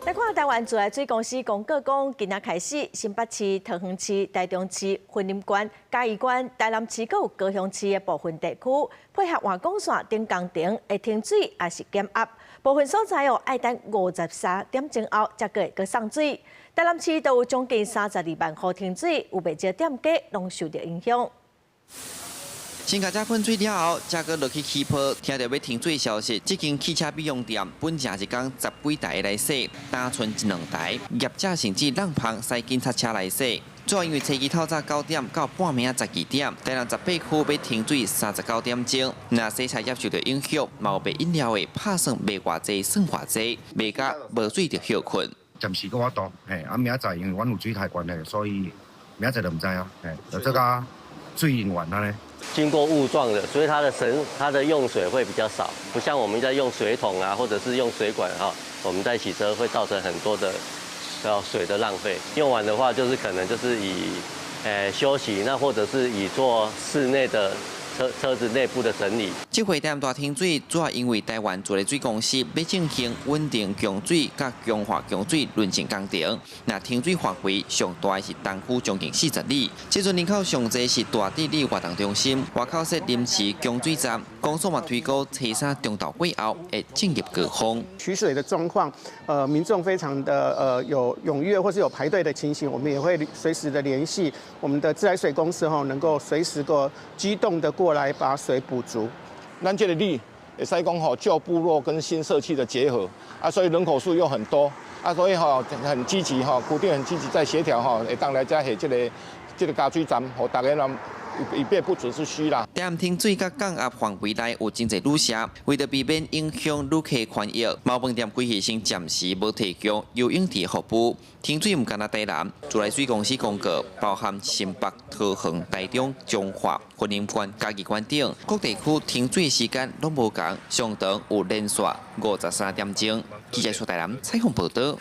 来看台湾自来水公司公告讲，今仔开始，新北市、桃园市、台中市、云林县、嘉义县、台南市、有高雄市的部分地区，配合换供线顶工程会停水，也是减压。部分所在爱等53点钟后才会送水。台南市都有将近32万户停水，有袂少店家拢受到影响。 先甲遮喷水了后，才搁落去起泡，听到要停水消息，这间汽车美容店本正一天10几台来洗，单剩1、2台，业者甚至让旁使警察车来洗。主要因为初期透早9点到半暝12点，台南18区要停水39点钟，那洗菜业受到影响，毛白饮料的拍算卖偌济算偌济，卖甲无水就休困。暂时搁我多，明仔载因为阮有水太关系，所以明仔载就唔知啊，就这个水用完了呢。 经过雾状的，所以它的用水会比较少，不像我们在用水桶啊，或者是用水管哈，我们在洗车会造成很多的水的浪费。用完的话，就是可能就是以休息，那或者是以做室内的车子内部的整理。这回台南大停水，主要因为台湾自来水公司要进行稳定供水甲强化供水轮转工程。那停水范围上大是东区将近40里，这阵人口上济是大地理活动中心，外口设临时供水站，公所嘛推高车衫中岛过后会进入高峰。取水的状况，民众非常的有踊跃或是有排队的情形，我们也会随时的联系我们的自来水公司能够随时机动的过来把水补足。 咱这个里会使讲旧部落跟新社区的结合所以人口数又很多所以很积极固定很积极在协调会当来遮下这个加水站，大家人以备不时之需啦。台南停水甲降压范围内有真侪旅社，为着避免影响旅客权益，毛饭店规划先暂时无提供游泳池服务。停水唔干那台南，自来水公司公告，包含新北、桃园、台中、彰化、云林县、嘉义县等各地区停水时间拢无同，上长有连续53点钟。记者苏台南采访报道。